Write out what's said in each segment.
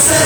Sen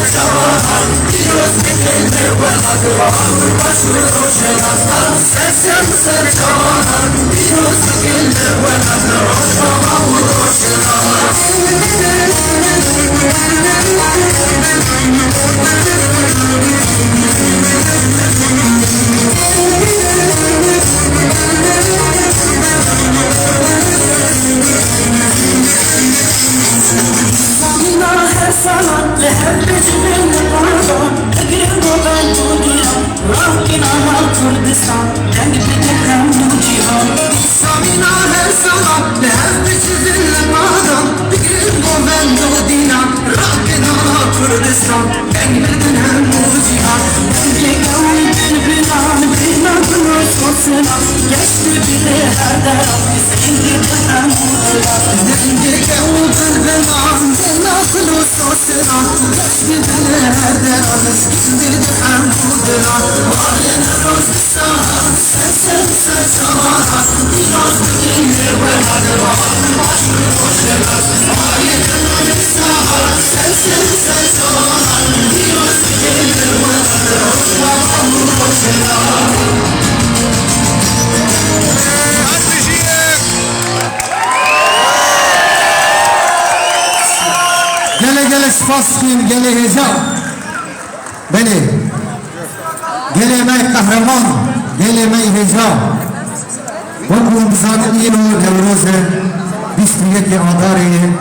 فاسقين قال لي هزار بلي قال لي ماي قهرمان قال لي ماي هزار وكم بزانينو نوروزه بيستيك آداره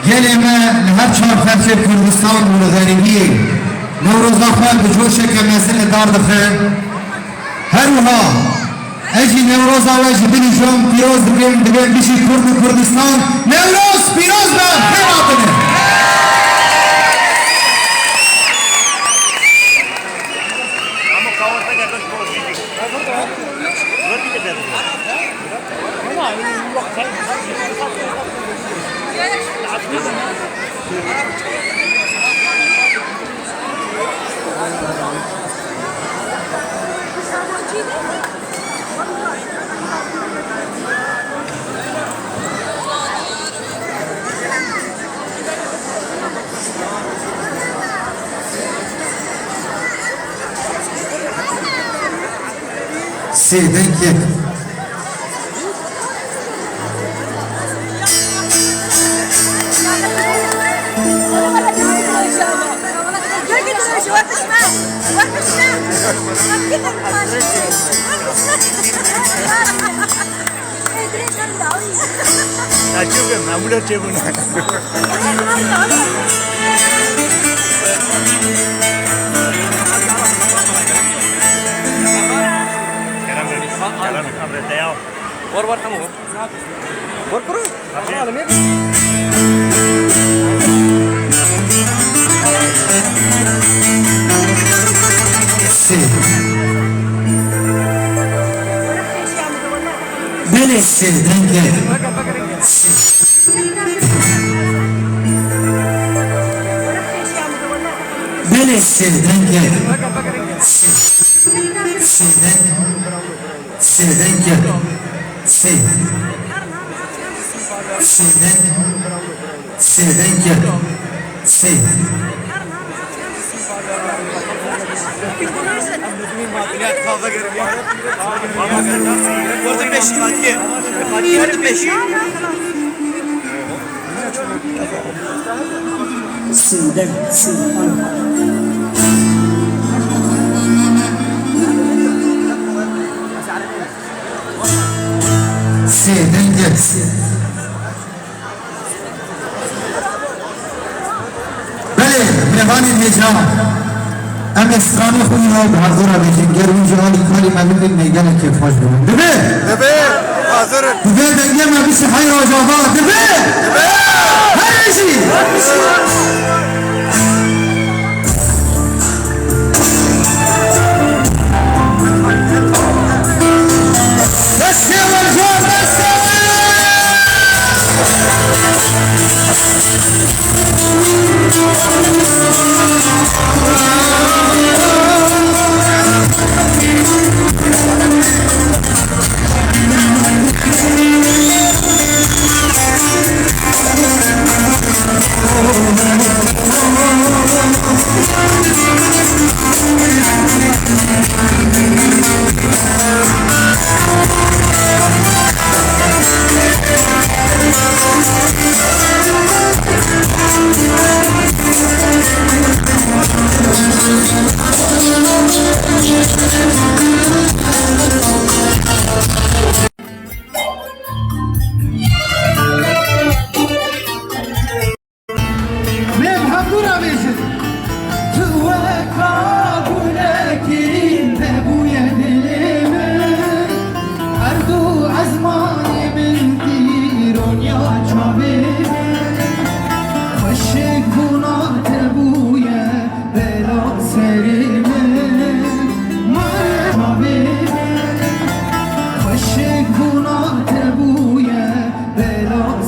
قال لي ما لهر چهار خرچه کردستان والغربیه نوروز آخوان بجوشه که مسئله دار دخل هروها اجي نوروز آواج بني جون پیروز دبیم بشی کرد کردستان نوروز پیروز با خیر آتنه Sí, thank you. ور حمو ور برو بله دنگه بله دنگه دنگه بله مهمانی میجان ام استرانی خوی ها بحضور ها بیشین گرمی جوالی کاری ملوم میگن که فاش بگم دبه حاضر دبه دنگه ما بیش حی راجابا دبه هر ایشی Oh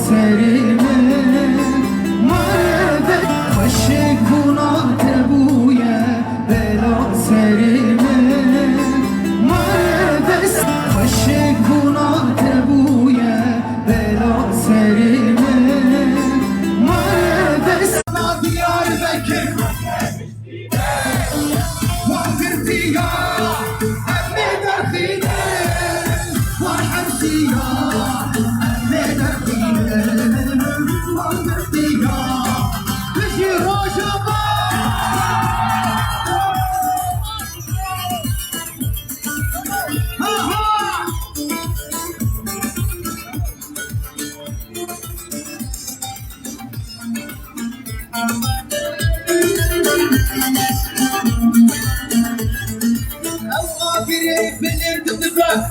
سريمة مربت وشكونات أبويا بلا سريمة مربت وشكونات أبويا بلا سريمة مربت ديار بكر وفر ديار أمي درخينة وحمسية أمي درخينة وفر ديار بشي روشبا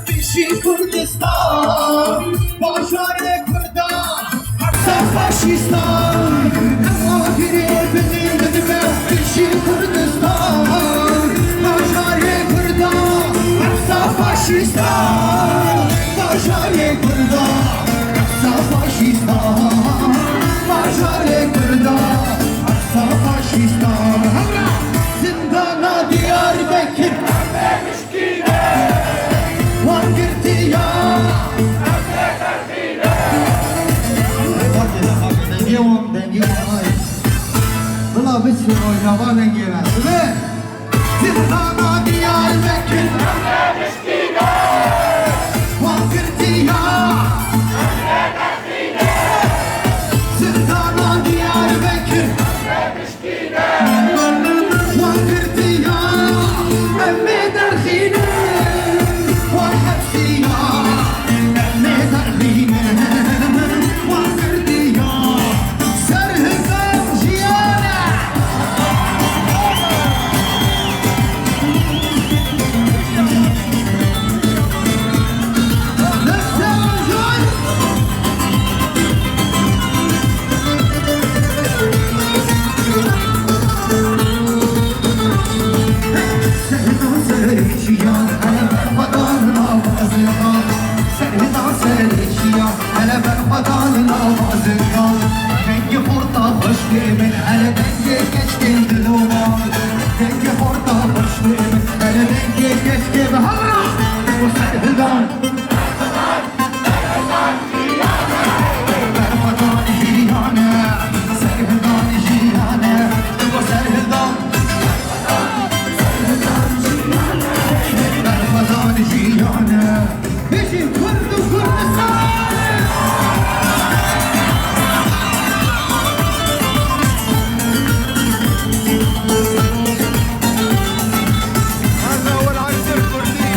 بشي كردستان باشار كردان حرسا فاشيستان اما قريب نندبه بشي كردستان باشار كردان حرسا فاشيستان باشار كردان حرسا فاشيستان باشار كردان حرسا فاشيستان زندانا ديار بكر والله بس في روجابا نجيبها تمام زندانا ديار بكر وقرتيها زندانا ديار بكر وقرتيها أمي درخينة وحبسيها أمي درخينة وقرتيها سرهقة جيانة من على دنجي كشكي دلومات دنجي فرطة خشوي من على دنجي كشكي بهرة وسهدان برفضان جيانا سهدان جيانا وسهدان برفضان جيانا بيجي كرد وكردستان هذا هو العرس الكردي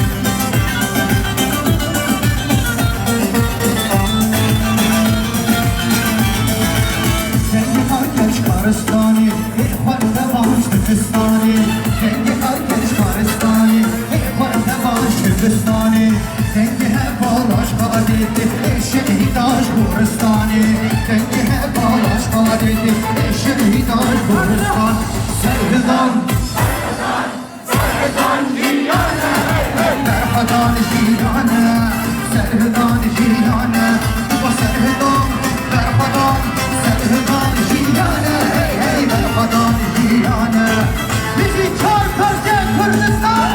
Kendi herkes Karistani, ihbar devaş Türkistani. Kendi herkes Karistani, ihbar devaş Türkistani. Kendi hep ağlaş kadeti, şehidaş Kuristani. Kendi hep ağlaş kadeti, şehidaş Kuristan. Serhidan, serhidan jiyane, serhidan jiyane, serhidan jiyane, ve serhidan, serhidan. سرهدان جیانه هی هی برخدان جیانه بیشی چار پرچه کردستان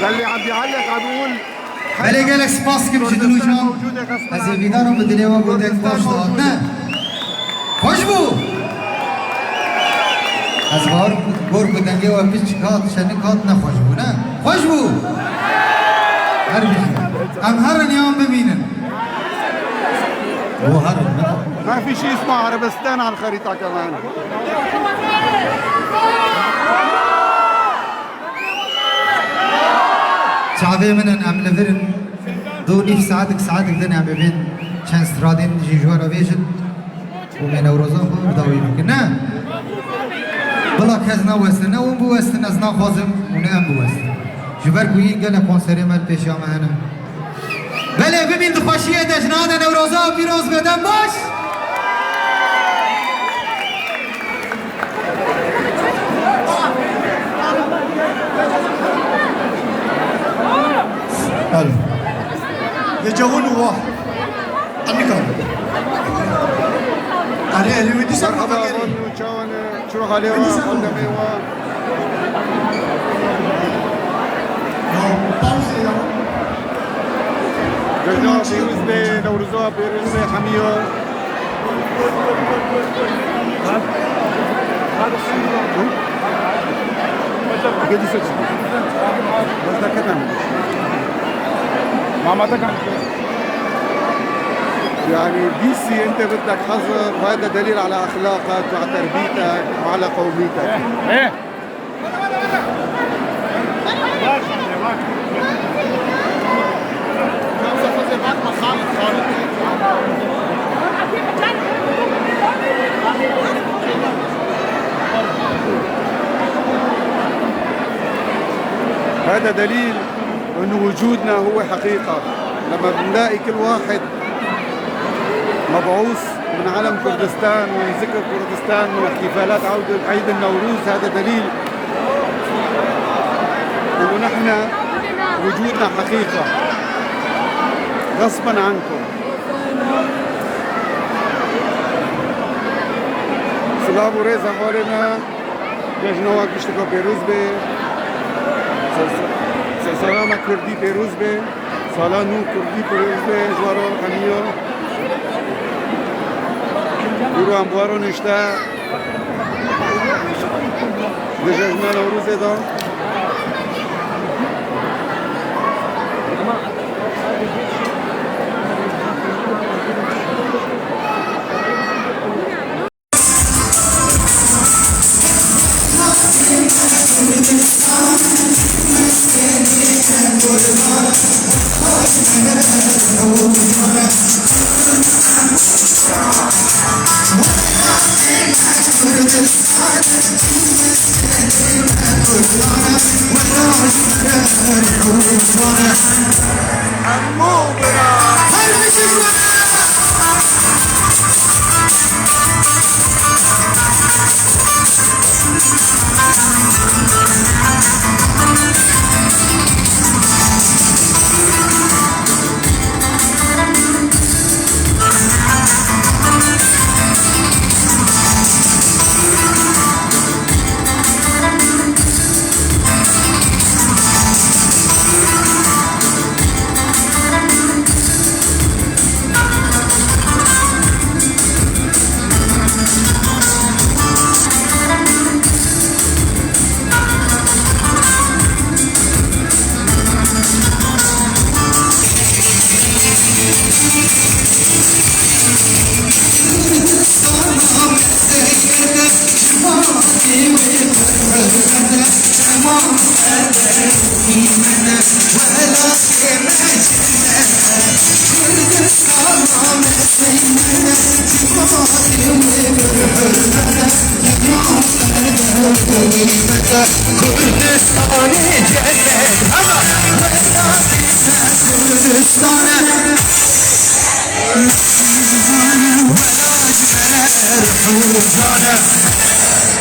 للي عم بيعلق عم بيقول بله قالك سپاس که بجید رو جان از ویدارم به دلیوان بودک باش داد نه خوش بو از بار بودنگه و پیچ کات شنی کات نخوش بو نه خوش بو هر بجید ام هر نیام ببینن هو هر ما في شيء اسمه عربستان على الخريطة كمان. شعبي منن ام لفرن دوني في ساعتك دني عم بين چند استرادين جي جوارا بيجن ومن نوروزا خو بداوي بكن نه بلا كز نوستن نه اون بوستن از نخوازم اونه هم بوستن جبر گویین گل کنسری مل پیش آمه هنم بله ببین دخوشیه دجنان نوروزا و پیروز بدن باش حلو يجون واحد النكار عليه اللي ودي سرقة مرحبا فكري وشون شو عليها قدامي جزنا بيروز بي نوروزا بيروز بي حميو قد يسجل بس ده كده يعني بيسي انت بدك حذر وهذا دليل على اخلاقك وعلى تربيتك وعلى قوميتك. ايه هذا دليل انه وجودنا هو حقيقة لما بنلاقي كل واحد مبعوث من علم كردستان وذكر كردستان واحتفالات عودة عيد النوروز هذا دليل انه نحن وجودنا حقيقة غصبا عنكم. سلام و رضا خالنا جنوات بيشتكوا بيروز به سلام كردي بيروز به سالانو كردي بيروز به جوارو خميو برو هم بوارو نشته دجاجنا نوروز دا كردستان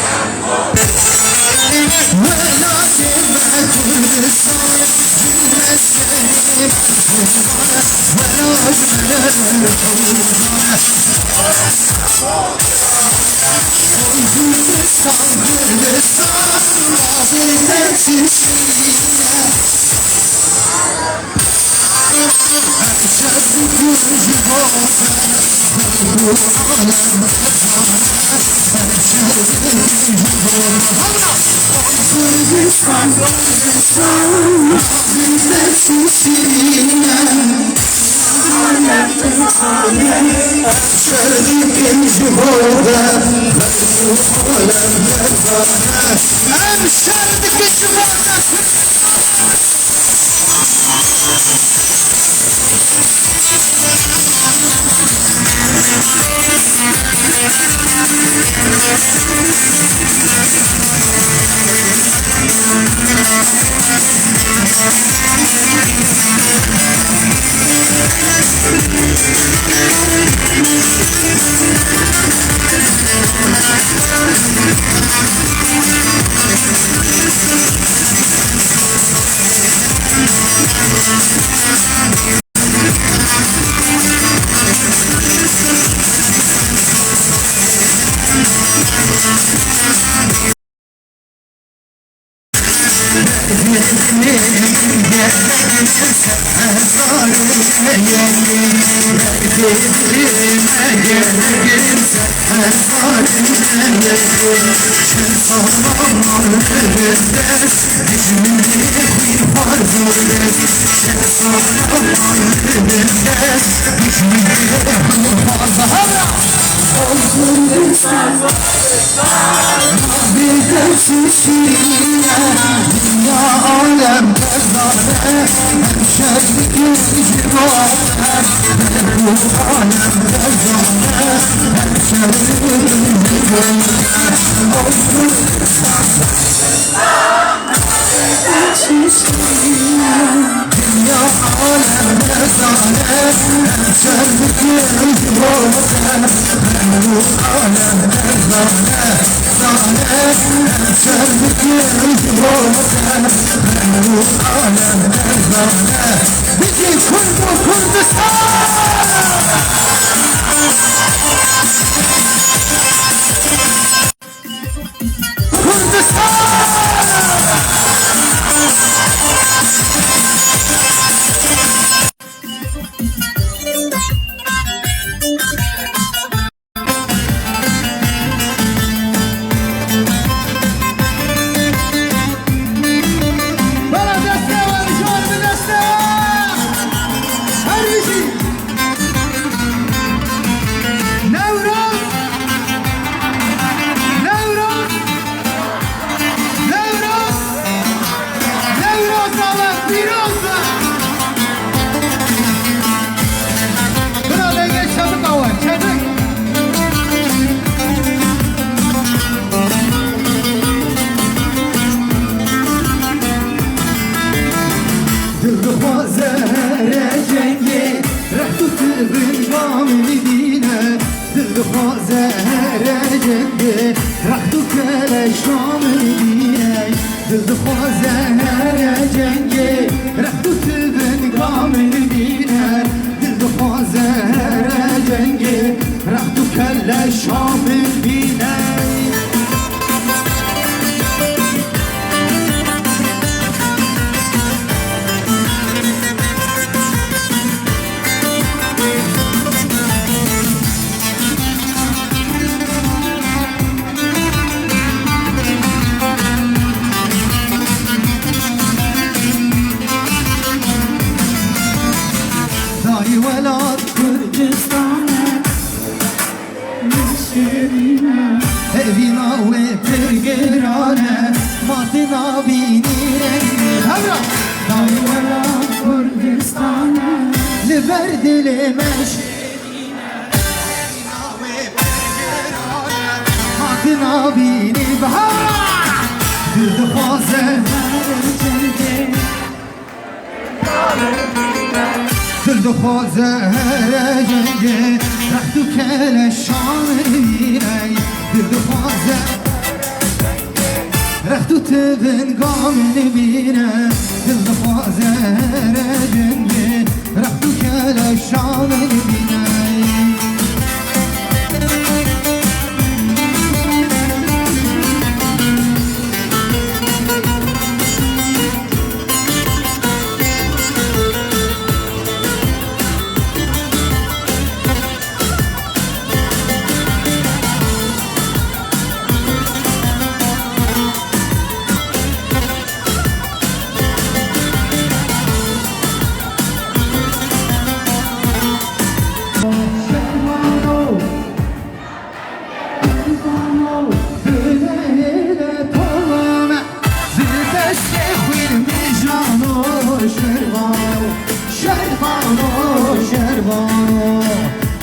رخت تو تبن قامن بينا الخوازة رجني رحتو كلا الشامن بينا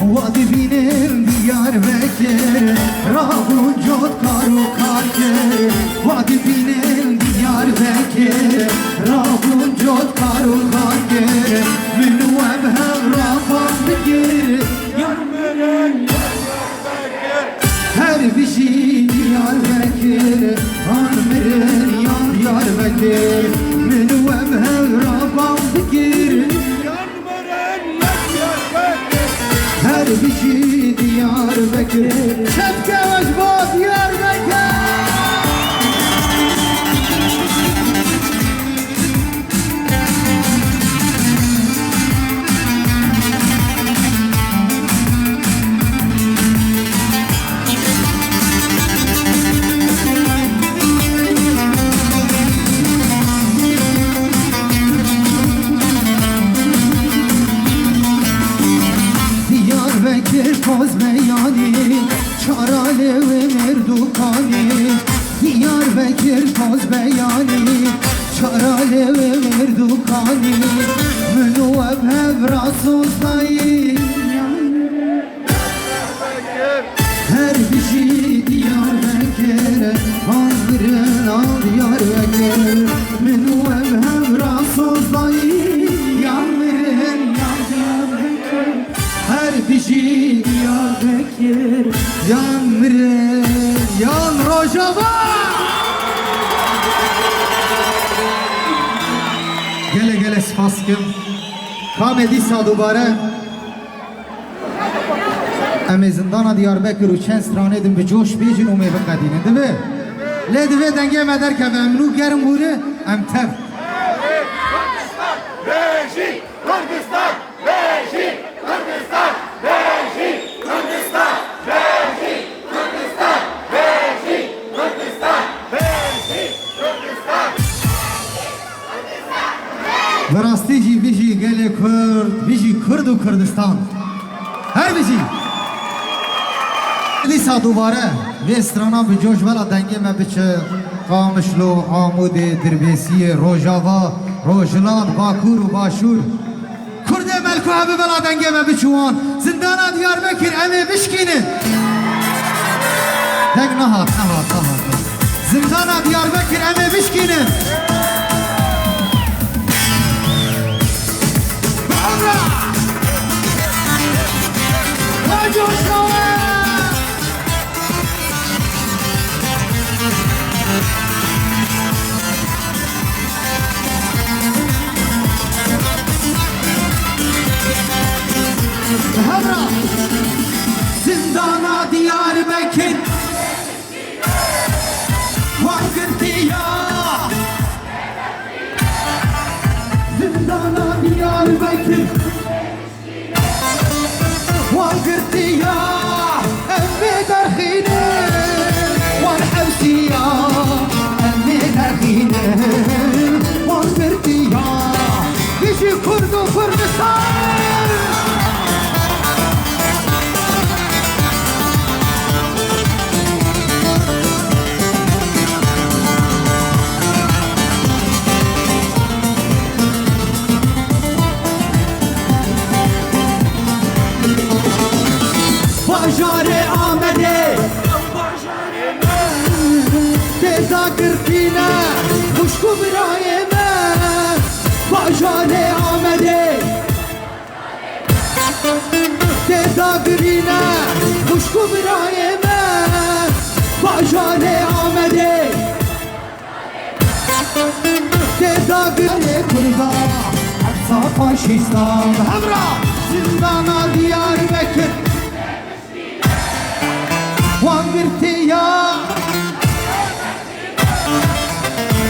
وادي بینم دیار بکر راهون جد کارو کار کر وادی بینم دیار بکر راهون جد کارو کار کر منو ابهم رافم بکر یار مرن هر بشی دیار بکر آن مرن یار بکر منو ابهم رافم بکر هر بشي ديار بكر شبكة وجبات ديار بكر Poz beyani çarale ve merdukani Diyarbakır poz beyani çarale ve merdukani Münuveb hevrasuzlayı her bir şey Diyarbakır Aldırın al Diyarbakır Münuveb hevrasuzlayı Yandırın her bir şey Diyarbakır Yan Mire Yan Rojava Gele gele spaskim Kamedi sadubare Eme zindana Diyarbakır u çen stranedim be coş bejin ume baqadine değil mi? Le dive denge meder ke memnu gerim bure em tev Beşik Kurdistan Beşik Kurdistan Beşik Kurdistan Beşik Kurdistan Beşik Kurdistan Beşik Kurdistan Verasti jî bijî gelê Kurd bijî Kurd û Kurdistan her bijî Dîsa dubare vê strana bi coş vela dengê me biçe Qamişlo, Amûdê, Dirbêsiyê, Rojava, Rojhiland, Bakur û Başûr Kurdê melku hebû vela dengê me biçûwan Zindana Diyarbakır em ê bişkînin Deng nehat Zindana Diyarbakır em ê bişkînin Zindana Diyarbakır Vakırtiya Zindana Diyarbakır Vakırtiya Emmi derhine Varhevsiya Emmi derhine Vakırtiya Bişi Kurdu Kurdistan Bajare amede Teza kırkine Kuşku birayeme Bajare amede Teza kırkine Kuşku birayeme Bajare amede Tedaviye kurda Aksa faşistan Hamra Zindana Diyarbakır Van Virtiya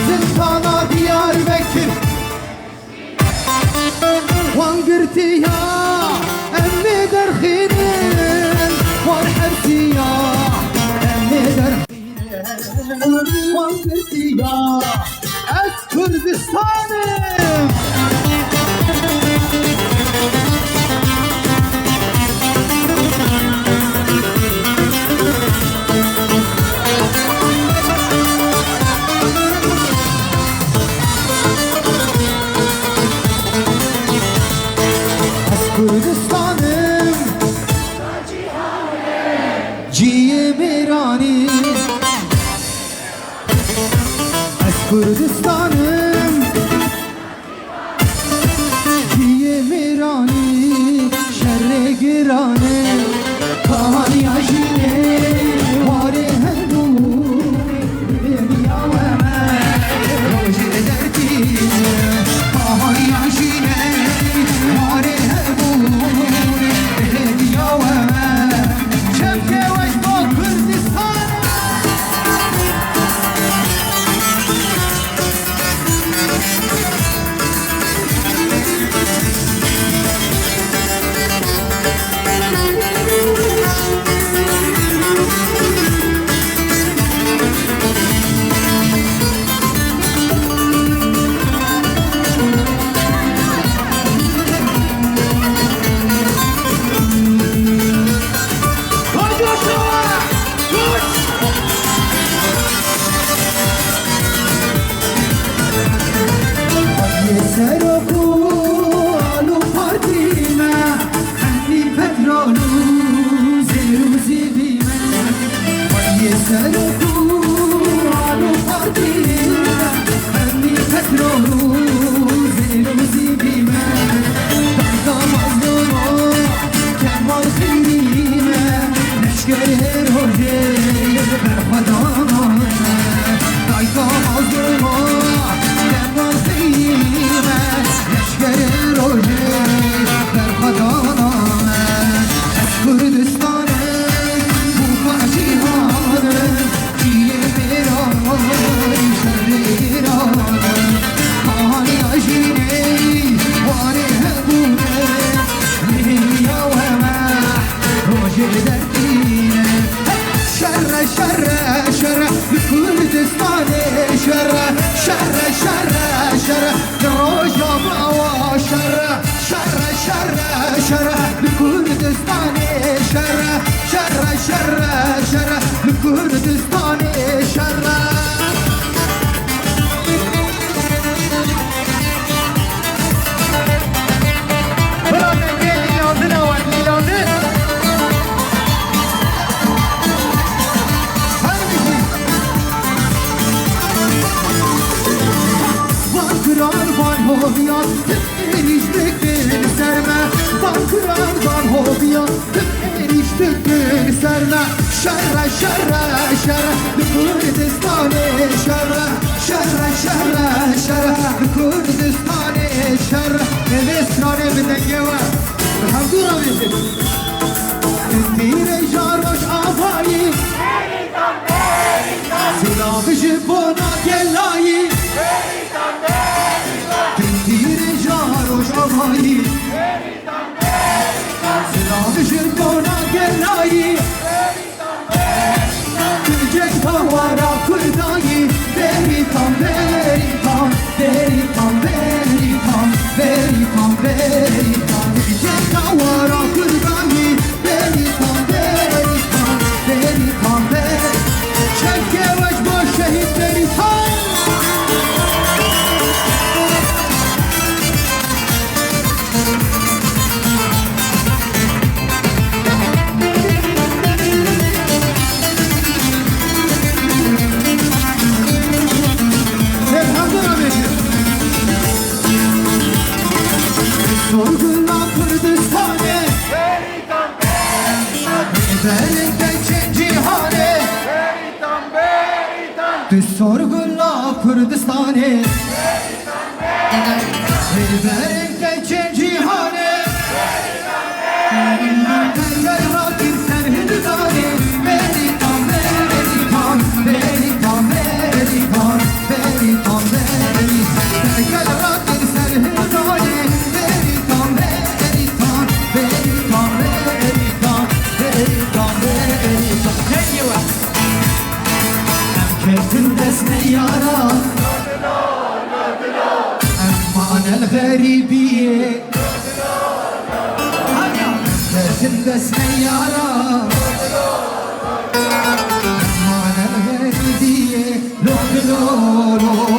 Zindana Diyarbakır Van Virtiya Emmi derkhinin Van Hertiya Emmi derkhinin Van Virtiya Ez Kürdistan'ım Ez Kürdistan'ım Ciye Mirani Ez Kürdistan'ım Ciye Mirani Şerre girane Kahani ajine Vare hendu Dünya ve men Roje derdine Kahani ajine Vare hendu Dünya ve men Şevke vecba Kürdistan Seroku alu partime Henni petrolu zeru zibime Seroku alu partime Henni petrolu zeru zibime Dayda mazluma kemal khirime Leşker her hoje berfadanane Dayda mazluma kemal khirime Leşker roje berfadanane Ez Kürdistan'ım bu facihanım Ciye mirani şerre giranım Kahani ajine vare hebune Dünya ve meh roje derdine Şerre şerre şerre Kürdistan'ı şerre Şerre şerre şerre Roja brava şerre Şerre şerre şerre Kürdistan'ı şerre Şerre şerre şerre Kürdistan'ı şerre Bırakın gelin yanına var Milan'ı Van hobiyan eriştikleri serme Van hobiyan eriştikleri serme Şerre şerre şerre Kürdistan'ı şerre Şerre şerre şerre Kürdistan'ı şerre Enesrane bedenge var Hamdura bizi Tire jaroş avayı Silahı jibona gelayi Tire jaroş avayı Silahı jibona gelayi Tücek tavara kurdayı Veritam veritam Veritam veritam Veritam veritam Tücek tavara kurdayı Veritam veritam Veritam veritam Şevke vecba şehitleri Düz sorgulla Kürdistan'ı Hilberin geçen cihanı Eller rakir serhidane Veritan, veritan, veritan, veritan, veritan, veritan Eller rakir serhidane Veritan, veritan, veritan, veritan, veritan, veritan Emketin desne yara Emman el garibiye Emketin desne yara Emman el garibiye Lo lo lo